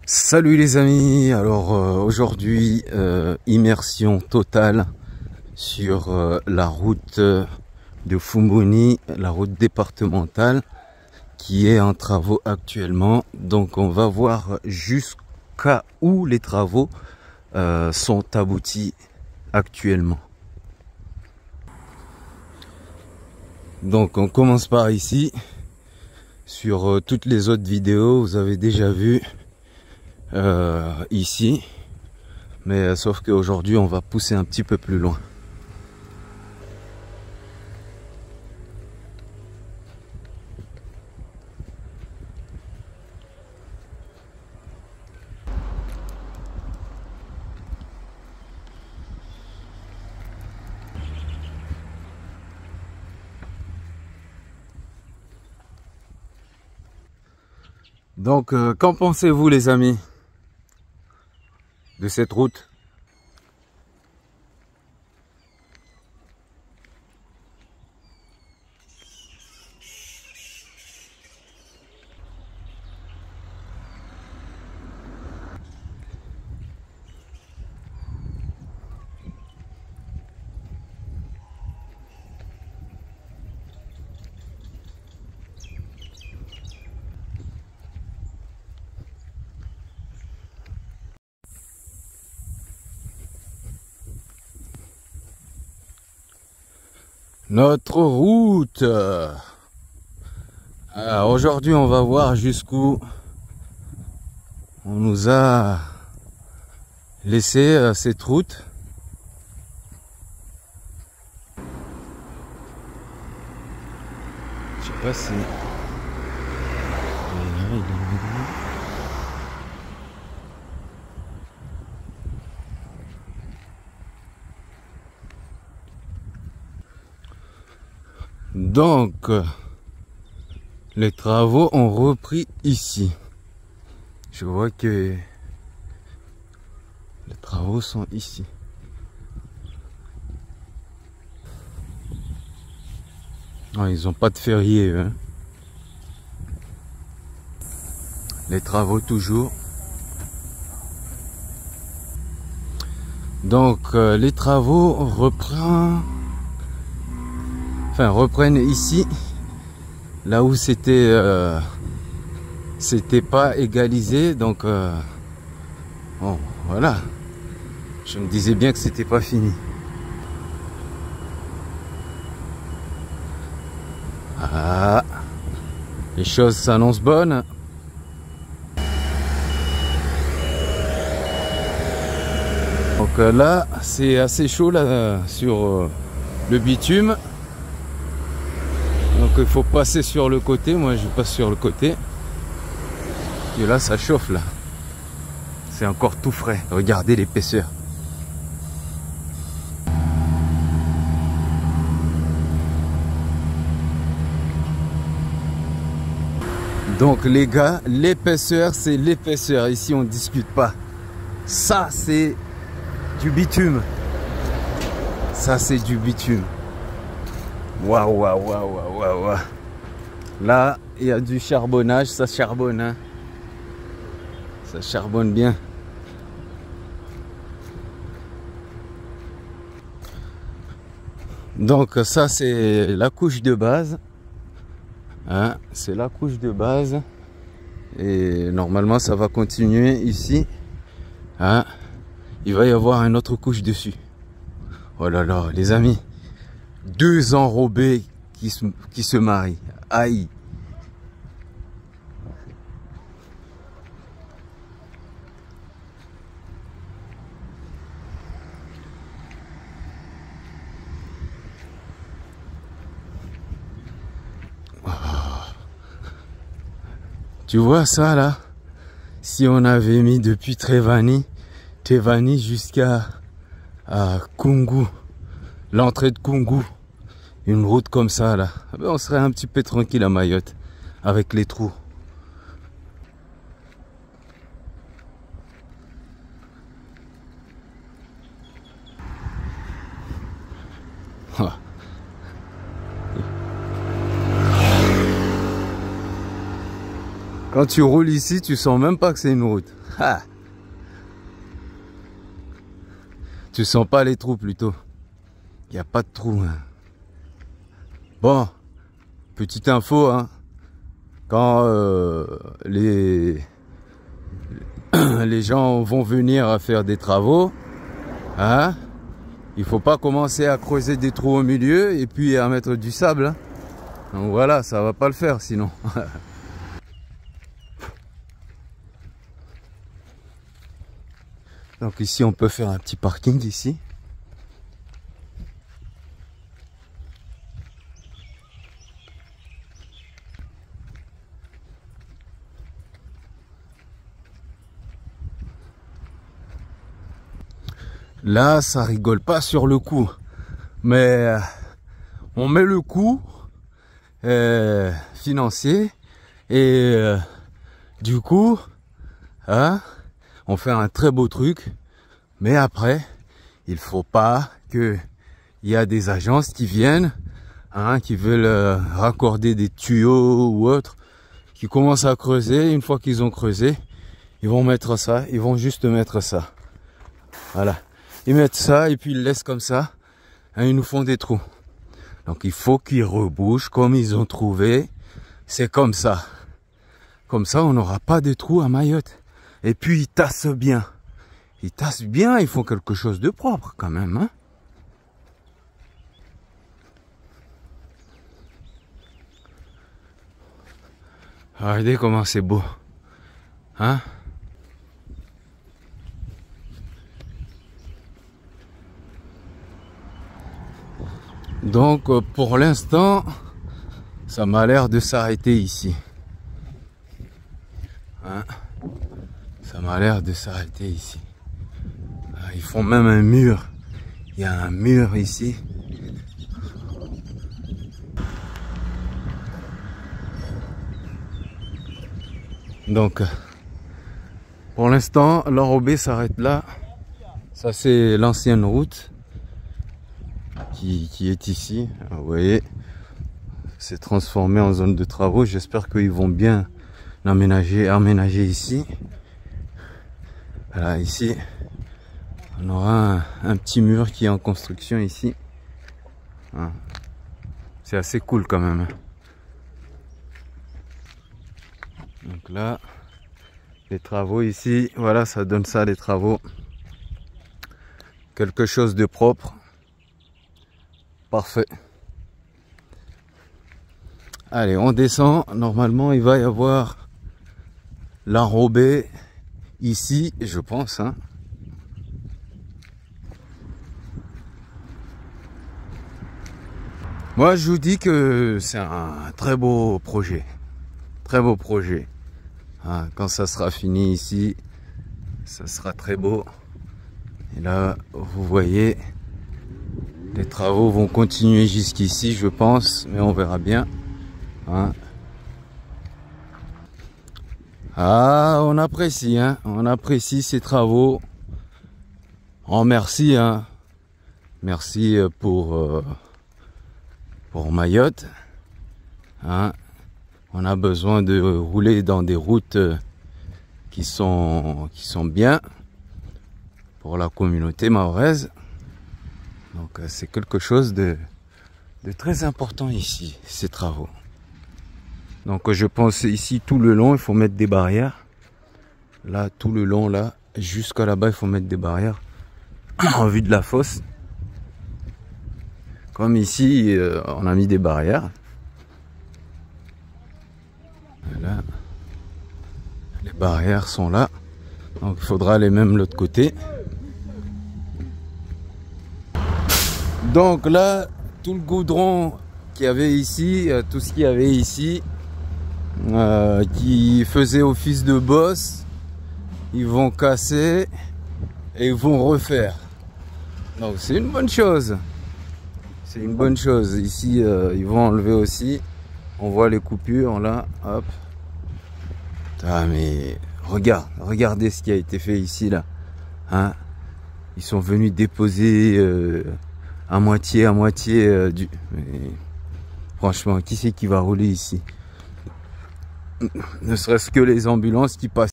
Salut les amis, alors aujourd'hui immersion totale sur la route de Fumbuni, la route départementale qui est en travaux actuellement. Donc on va voir jusqu'à où les travaux sont aboutis actuellement. Donc on commence par ici. Sur toutes les autres vidéos vous avez déjà vu ici, mais sauf qu'aujourd'hui on va pousser un petit peu plus loin. Donc qu'en pensez-vous les amis de cette route? Notre route. Alors aujourd'hui on va voir jusqu'où on nous a laissé cette route. Je sais pas si... Donc, les travaux ont repris ici. Je vois que les travaux sont ici. Ah, ils n'ont pas de férié, hein. Les travaux toujours. Donc, les travaux reprennent ici, là où c'était pas égalisé. Donc bon, voilà, je me disais bien que c'était pas fini. Ah, les choses s'annoncent bonnes. Donc là c'est assez chaud là sur le bitume. Donc il faut passer sur le côté, moi je passe sur le côté. Et là ça chauffe là. C'est encore tout frais, regardez l'épaisseur. Donc les gars, l'épaisseur c'est l'épaisseur, ici on ne discute pas. Ça c'est du bitume. Ça c'est du bitume. Waouh, waouh, waouh, waouh, waouh. Là, il y a du charbonnage, ça charbonne, hein. Ça charbonne bien. Donc ça, c'est la couche de base. Hein, c'est la couche de base. Et normalement, ça va continuer ici. Hein, il va y avoir une autre couche dessus. Oh là là, les amis. Deux enrobés qui se marient. Aïe. Oh. Tu vois ça là? Si on avait mis depuis Tevani jusqu'à Kungu, l'entrée de Kungu, une route comme ça là, on serait un petit peu tranquille à Mayotte avec les trous. Quand tu roules ici, tu sens même pas que c'est une route. Ah. Tu sens pas les trous plutôt. Il n'y a pas de trous. Hein. Bon, petite info, hein. Quand les gens vont venir à faire des travaux, hein, il faut pas commencer à creuser des trous au milieu et puis à mettre du sable. Hein. Donc voilà, ça va pas le faire sinon. Donc ici on peut faire un petit parking ici. Là, ça rigole pas sur le coup, mais on met le coup financier et du coup, hein, on fait un très beau truc, mais après, il faut pas que il y a des agences qui viennent, hein, qui veulent raccorder des tuyaux ou autre, qui commencent à creuser. Une fois qu'ils ont creusé, ils vont mettre ça, ils vont juste mettre ça. Voilà. Ils mettent ça et puis ils laissent comme ça. Hein, ils nous font des trous. Donc il faut qu'ils rebouchent comme ils ont trouvé. C'est comme ça. Comme ça, on n'aura pas de trous à Mayotte. Et puis ils tassent bien. Ils tassent bien, ils font quelque chose de propre quand même. Hein. Regardez comment c'est beau. Hein? Donc pour l'instant, ça m'a l'air de s'arrêter ici. Hein? Ça m'a l'air de s'arrêter ici. Ils font même un mur. Il y a un mur ici. Donc pour l'instant, l'enrobé s'arrête là. Ça c'est l'ancienne route qui est ici. Vous voyez, c'est transformé en zone de travaux. J'espère qu'ils vont bien aménager ici. Voilà, ici, on aura un petit mur qui est en construction ici. Hein. C'est assez cool quand même. Donc là, les travaux ici, voilà, ça donne ça, les travaux. Quelque chose de propre. Parfait. Allez, on descend. Normalement, il va y avoir l'enrobé ici, je pense. Hein. Moi, je vous dis que c'est un très beau projet. Très beau projet. Hein, quand ça sera fini ici, ça sera très beau. Et là, vous voyez, les travaux vont continuer jusqu'ici, je pense, mais on verra bien. Hein. Ah, on apprécie, hein, on apprécie ces travaux. Oh, merci, hein. Merci pour Mayotte. Hein. On a besoin de rouler dans des routes qui sont bien pour la communauté mahoraise. Donc c'est quelque chose de très important ici, ces travaux. Donc je pense ici tout le long, il faut mettre des barrières. Là, tout le long, là, jusqu'à là-bas, il faut mettre des barrières en vue de la fosse. Comme ici, on a mis des barrières. Voilà. Les barrières sont là. Donc il faudra aller même de l'autre côté. Donc là, tout le goudron qu'il y avait ici, tout ce qu'il y avait ici, qui faisait office de bosse, ils vont casser et ils vont refaire. Donc c'est une bonne chose. C'est une bonne chose. Ici, ils vont enlever aussi. On voit les coupures là, hop. Ah mais regardez ce qui a été fait ici là. Hein? Ils sont venus déposer à moitié du. Mais, franchement, qui c'est qui va rouler ici? Ne serait-ce que les ambulances qui passent.